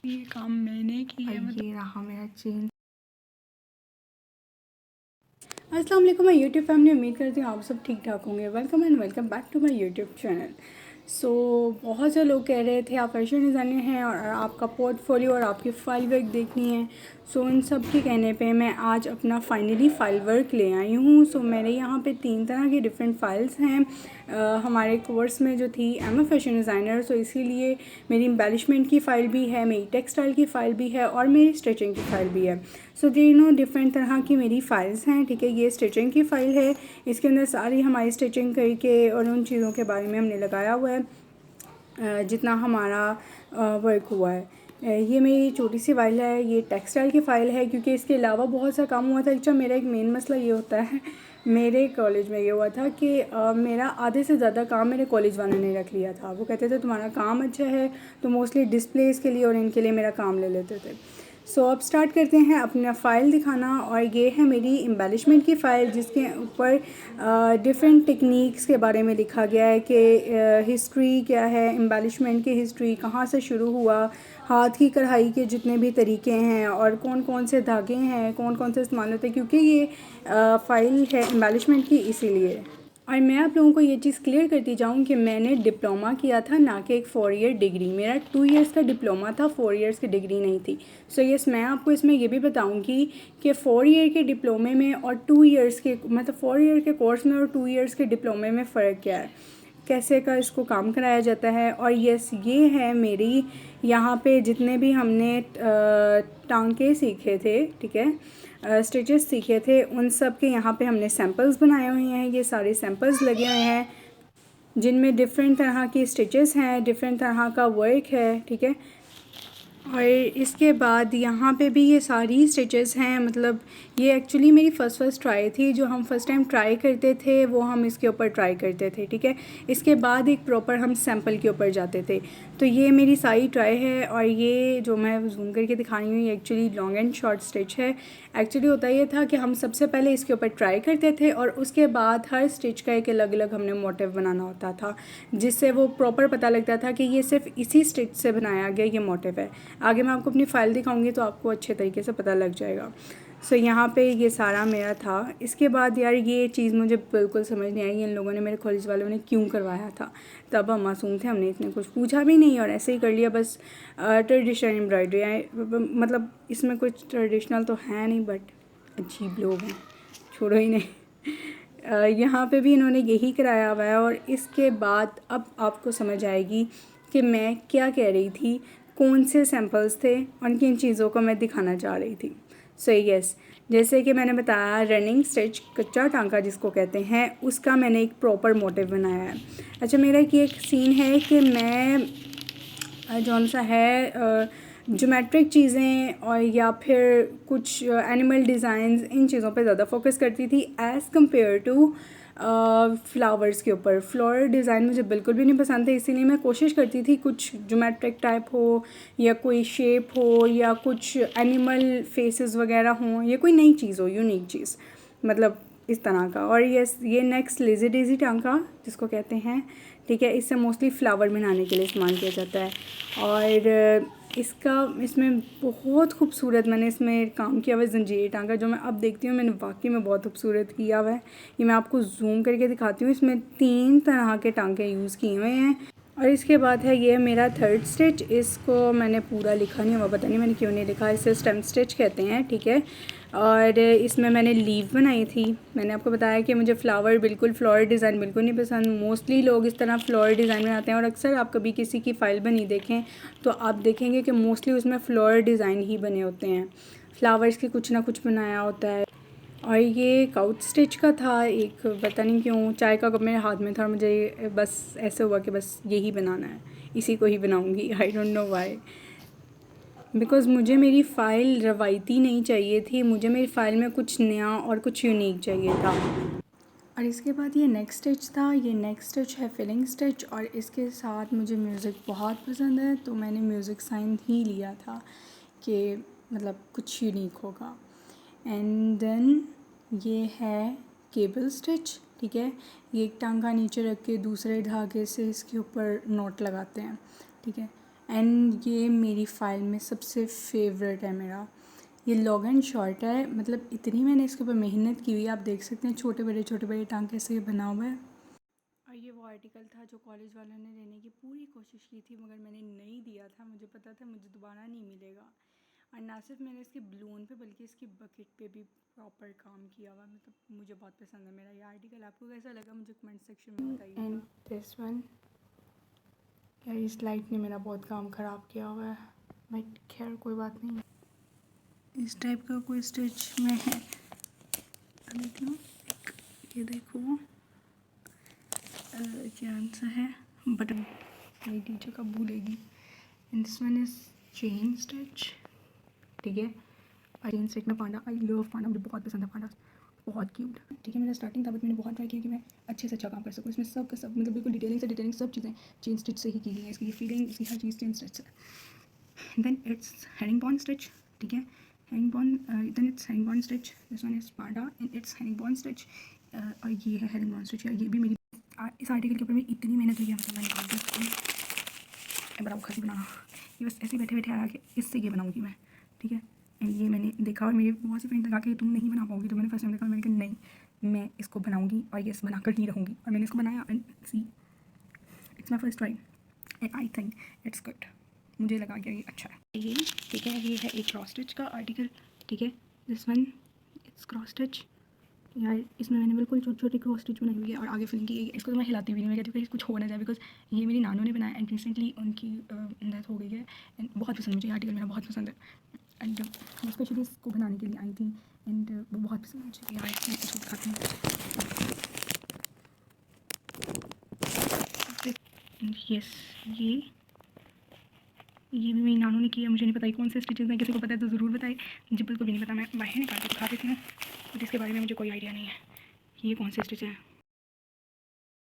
ये काम मैंने किया है। ये रहा मेरा चेन। अस्सलाम वालेकुम माय यूट्यूब फैमिली, उम्मीद करती हूँ आप सब ठीक ठाक होंगे। Welcome and welcome back to my YouTube channel. बहुत से लोग कह रहे थे आप फैशन डिज़ाइनर हैं और आपका पोर्टफोलियो और आपकी फ़ाइल वर्क देखनी है। इन सब के कहने पे मैं आज अपना फाइनली फ़ाइल वर्क ले आई हूँ। मेरे यहाँ पे 3 तरह की डिफरेंट फ़ाइल्स हैं। हमारे कोर्स में जो थी एम ए फैशन डिज़ाइनर, इसीलिए मेरी एम्बेलिशमेंट की फ़ाइल भी है, मेरी टेक्सटाइल की फ़ाइल भी है और मेरी स्टिचिंग की फ़ाइल भी है। तीनों डिफरेंट तरह की मेरी फ़ाइल्स हैं। ठीक है, ये स्टिचिंग की फ़ाइल है, इसके अंदर सारी हमारी स्टिचिंग करके और उन चीज़ों के बारे में हमने लगाया हुआ है जितना हमारा वर्क हुआ है। ये मेरी छोटी सी फ़ाइल है, ये टेक्सटाइल की फ़ाइल है क्योंकि इसके अलावा बहुत सा काम हुआ था। अच्छा, मेरा एक मेन मसला ये होता है, मेरे कॉलेज में ये हुआ था कि मेरा आधे से ज़्यादा काम मेरे कॉलेज वालों ने रख लिया था। वो कहते थे तुम्हारा काम अच्छा है, तो मोस्टली डिस्प्लेस के लिए और इनके लिए मेरा काम ले लेते थे। अब स्टार्ट करते हैं अपना फ़ाइल दिखाना। और ये है मेरी एम्बेलिशमेंट की फ़ाइल जिसके ऊपर डिफरेंट टेक्निक्स के बारे में लिखा गया है कि हिस्ट्री क्या है, एम्बेलिशमेंट की हिस्ट्री कहाँ से शुरू हुआ, हाथ की कढ़ाई के जितने भी तरीके हैं और कौन कौन से धागे हैं, कौन कौन से इस्तेमाल होते हैं, क्योंकि ये फ़ाइल है एम्बेलिशमेंट की, इसीलिए। और मैं आप लोगों को ये चीज़ क्लियर करती जाऊँ कि मैंने डिप्लोमा किया था, ना कि एक 4 ईयर डिग्री। मेरा 2 इयर्स का डिप्लोमा था, 4 इयर्स की डिग्री नहीं थी। यस, मैं आपको इसमें ये भी बताऊँगी कि 4 ईयर के डिप्लोमे में और 2 इयर्स के, मतलब 4 ईयर के कोर्स में और 2 इयर्स के डिप्लोमे में फ़र्क क्या है, कैसे का इसको काम कराया जाता है। और यस, ये है मेरी यहाँ पे जितने भी हमने टांके सीखे थे, ठीक है, स्टिचेस सीखे थे, उन सब के यहाँ पे हमने सैम्पल्स बनाए हुए हैं। ये सारे सैम्पल्स लगे हुए हैं जिनमें डिफरेंट तरह की स्टिचेस हैं, डिफरेंट तरह का वर्क है, ठीक है। और इसके बाद यहाँ पे भी ये सारी स्टिचेस हैं, मतलब ये एक्चुअली मेरी फ़र्स्ट ट्राई थी। जो हम फर्स्ट टाइम ट्राई करते थे वो हम इसके ऊपर ट्राई करते थे, ठीक है। इसके बाद एक प्रॉपर हम सैम्पल के ऊपर जाते थे। तो ये मेरी सारी ट्राई है और ये जो मैं जूम करके दिखा रही हूँ ये actually long and short stitch है। एक्चुअली होता ये था कि हम सबसे पहले इसके ऊपर ट्राई करते थे और उसके बाद हर स्टिच का एक अलग अलग हमने मोटिव बनाना होता था, जिससे वो प्रॉपर पता लगता था कि ये सिर्फ इसी स्टिच से बनाया गया ये मोटिव है। आगे मैं आपको अपनी फ़ाइल दिखाऊंगी तो आपको अच्छे तरीके से पता लग जाएगा। यहाँ पे ये सारा मेरा था। इसके बाद यार ये चीज़ मुझे बिल्कुल समझ नहीं आई, इन लोगों ने, मेरे कॉलेज वालों ने क्यों करवाया था। तब हम मासूम थे, हमने इतने कुछ पूछा भी नहीं और ऐसे ही कर लिया बस। ट्रेडिशनल एम्ब्रॉयडरी है, मतलब इसमें कुछ ट्रेडिशनल तो है नहीं, बट अजीब लोग हैं, छोड़ो ही नहीं। यहाँ पे भी इन्होंने यही कराया हुआ है। और इसके बाद अब आपको समझ आएगी कि मैं क्या कह रही थी, कौन से सैम्पल्स थे और किन चीज़ों को मैं दिखाना चाह रही थी। यस, जैसे कि मैंने बताया, रनिंग स्टिच, कच्चा टांका जिसको कहते हैं, उसका मैंने एक प्रॉपर मोटिव बनाया है। अच्छा, मेरा एक सीन है कि मैं जौन सा है ज्योमेट्रिक चीज़ें और या फिर कुछ एनिमल डिज़ाइंस, इन चीज़ों पे ज़्यादा फोकस करती थी एज़ कम्पेयर टू फ्लावर्स के ऊपर। फ्लोरल डिज़ाइन मुझे बिल्कुल भी नहीं पसंद थे, इसीलिए मैं कोशिश करती थी कुछ ज्योमेट्रिक टाइप हो या कोई शेप हो या कुछ एनिमल फेसेस वगैरह हों या कोई नई चीज़ हो, यूनिक चीज़, मतलब इस तरह का। और ये नेक्स्ट लेज़ी डेज़ी टांका जिसको कहते हैं, ठीक है, इससे मोस्टली फ्लावर बनाने के लिए इस्तेमाल किया जाता है। और इसमें बहुत खूबसूरत मैंने इसमें काम किया हुआ है जंजीर टांका, जो मैं अब देखती हूँ मैंने वाकई में बहुत खूबसूरत किया हुआ है। ये मैं आपको जूम करके दिखाती हूँ। इसमें 3 तरह के टांके यूज़ किए हुए हैं। और इसके बाद है ये मेरा थर्ड स्टिच, इसको मैंने पूरा लिखा नहीं हुआ, पता नहीं मैंने क्यों नहीं लिखा, इसे स्टेम स्टिच कहते हैं, ठीक है। और इसमें मैंने लीव बनाई थी। मैंने आपको बताया कि मुझे फ्लावर डिज़ाइन बिल्कुल नहीं पसंद। मोस्टली लोग इस तरह फ्लावर डिज़ाइन बनाते हैं और अक्सर आप कभी किसी की फ़ाइल बनी देखें तो आप देखेंगे कि मोस्टली उसमें फ्लावर डिज़ाइन ही बने होते हैं, फ्लावर्स के कुछ ना कुछ बनाया होता है। और ये काउच स्टिच का था एक, पता नहीं क्यों चाय का कप मेरे हाथ में था और मुझे बस ऐसे हुआ कि बस यही बनाना है, इसी को ही बनाऊंगी। I don't know why, because मुझे मेरी फ़ाइल रवायती नहीं चाहिए थी, मुझे मेरी फ़ाइल में कुछ नया और कुछ यूनिक चाहिए था। और इसके बाद ये नेक्स्ट स्टिच था, ये नेक्स्ट स्टिच है फिलिंग स्टिच। और इसके साथ मुझे म्यूज़िक बहुत पसंद है तो मैंने म्यूज़िक साइंस ही लिया था कि मतलब कुछ यूनिक होगा। एंड देन ये है केबल स्टिच, ठीक है। ये एक टांका नीचे रख के दूसरे धागे से इसके ऊपर नॉट लगाते हैं, ठीक है। एंड ये मेरी फ़ाइल में सबसे फेवरेट है मेरा। ये लॉग एंड शॉर्ट है, मतलब इतनी मैंने इसके ऊपर मेहनत की हुई है, आप देख सकते हैं छोटे बड़े टांग कैसे बना हुआ है। और ये वो आर्टिकल था जो कॉलेज वालों ने देने की पूरी कोशिश की थी, मगर मैंने नहीं दिया था। मुझे पता था मुझे दोबारा नहीं मिलेगा। और ना सिर्फ मैंने इसके बलून पे बल्कि इसकी बकेट पे भी प्रॉपर काम किया हुआ, मतलब मुझे बहुत पसंद है मेरा ये आर्टिकल। आपको कैसा लगा मुझे कमेंट सेक्शन में बताइएगा। एंड दिस वन, यार इस लाइट ने मेरा बहुत काम ख़राब किया हुआ है, बट खैर कोई बात नहीं। इस टाइप का कोई स्टिच में है, देख लो, ये देखो क्या आंसर है, बटन। मेरी टीचर कब भूलेगी। And this one is chain stitch, ठीक है। और चेन स्टिच में पांडा, आई लव पांडा, मुझे बहुत पसंद है पांडा, बहुत क्यूट, ठीक है। मेरा स्टार्टिंग था बट मैंने बहुत ट्राई किया कि मैं अच्छे से अच्छा काम कर सकूँ। इसमें सब का सब, मतलब बिल्कुल डिटेलिंग सब चीज़ें चेन स्टिच से ही की गई हैं। इसकी फीलिंग, इसकी हर चीज़ चेन स्टिच से। Then it's herringbone stitch, ठीक है। Herringbone, then it's herringbone stitch, this one is panda and it's herringbone stitch. और ये है हेरिंग बॉन स्टिच। ये भी मेरी इस आर्टिकल के ऊपर मेरी इतनी मेहनत हुई है, मतलब मैंने बड़ा खासी बनाना, ये बस ऐसे बैठे बैठे आया कि इससे ये बनाऊँगी मैं, ठीक है। एंड ये मैंने देखा और मेरी बहुत सी फ्रेंड लगा के तुम नहीं बना पाओगी, तो मैंने फर्स्ट टाइम देखा, मैंने कहा नहीं मैं इसको बनाऊँगी और ये बनाकर ही रहूँगी। और मैंने इसको बनाया and see it's my first try and I think it's good. मुझे लगा कि ये अच्छा है ये, ठीक है। ये है एक क्रॉस स्टिच का आर्टिकल, ठीक है। This one it's cross stitch. यार इसमें मैंने बिल्कुल छोटी छोटी क्रॉस स्टिच बनाई हुई है और आगे फिलिंग की है। इसको तो मैं हिलाती भी नहीं, मैं कहती हूँ कि कुछ हो ना जाए, बिकॉज ये मेरी नानों ने बनाया एंड रिसेंटली उनकी डेथ हो गई है। एंड बहुत पसंद मुझे, ये आर्टिकल मेरा बहुत पसंद है। एंड मैं स्पेशली इसको बनाने के लिए आई थी एंड वो बहुत पसंद मुझे। यार मैं इसको दिखाती हूँ। यस, ये भी मेरी नानों ने किया, मुझे नहीं पता कौन से स्टिचेस हैं, किसी को पता है तो ज़रूर बताए। मुझे बिल्कुल भी नहीं पता, मैं बाहर निकाल के दिखा देती हूँ बट इसके बारे में मुझे कोई आइडिया नहीं है ये कौन से स्टिच है।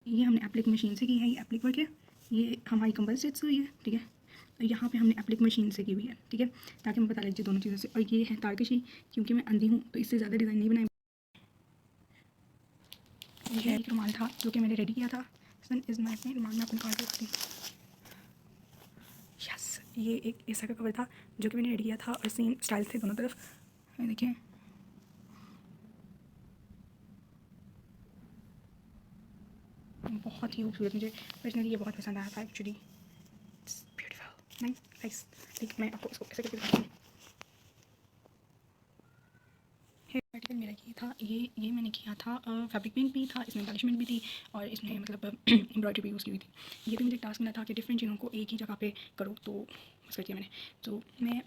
ये हमने एप्लिक मशीन से की है, ये एप्लिक वर्क है। ये हमारी कंबल स्टिच हुई है, ठीक है। और यहाँ पे हमने एप्लिक मशीन से की हुई है, ठीक है, ताकि मैं पता लग जाए दोनों चीज़ों से। और ये है तारकशी, क्योंकि मैं अंधी हूँ तो इससे ज़्यादा डिज़ाइन नहीं बनाई। ये एक रुमाल था जो कि मैंने रेडी किया था। सन इज़ माई रुमाल में अपने कार्ड रखती हूँ। यस, ये एक ऐसा का कवर था जो कि मैंने रेडी किया था और सेम स्टाइल थे दोनों तरफ। देखिए बहुत ही खूबसूरत, मुझे पर्सनली ये बहुत पसंद आया था एक्चुअली। It's beautiful nice. ठीक, मैं आपको इसको ऐसे करके दिखाती हूँ। आर्टिकल मेरा ये था, ये मैंने किया था, फैब्रिक पेंट भी था, इसमें पॉलिशमेंट भी थी और इसमें मतलब एम्ब्रॉयडरी भी यूज़ की हुई थी। ये भी मुझे टास्क मिला था कि डिफरेंट चीज़ों को एक ही जगह पे करो, तो बस कर दिया मैंने। तो मैं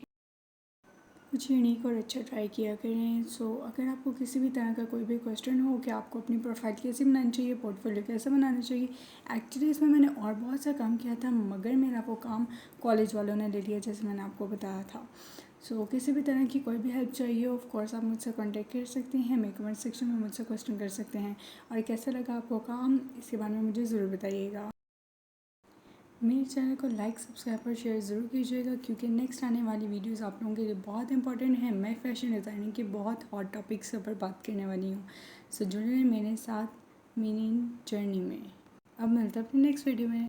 कुछ यूनिक और अच्छा ट्राई किया करें। सो अगर आपको किसी भी तरह का कोई भी क्वेश्चन हो कि आपको अपनी प्रोफाइल कैसे बनानी चाहिए, पोर्टफोलियो कैसे बनाना चाहिए, एक्चुअली इसमें मैंने और बहुत सा काम किया था मगर मेरा वो काम कॉलेज वालों ने ले लिया, जैसे मैंने आपको बताया था। सो किसी भी तरह की कोई भी हेल्प चाहिए ऑफ कोर्स आप मुझसे कांटेक्ट कर सकते हैं, मेरे कमेंट सेक्शन में मुझसे क्वेश्चन कर सकते हैं। और कैसा लगा आपको काम, इसके बारे में मुझे ज़रूर बताइएगा। मेरे चैनल को लाइक, सब्सक्राइब और शेयर ज़रूर कीजिएगा, क्योंकि नेक्स्ट आने वाली वीडियोस आप लोगों के लिए बहुत इंपॉर्टेंट है। मैं फैशन डिज़ाइनिंग के बहुत हॉट टॉपिक्स के ऊपर बात करने वाली हूँ। सो जुड़े रहें मेरे साथ मेरी जर्नी में। अब मिलते हैं अपनी नेक्स्ट वीडियो में।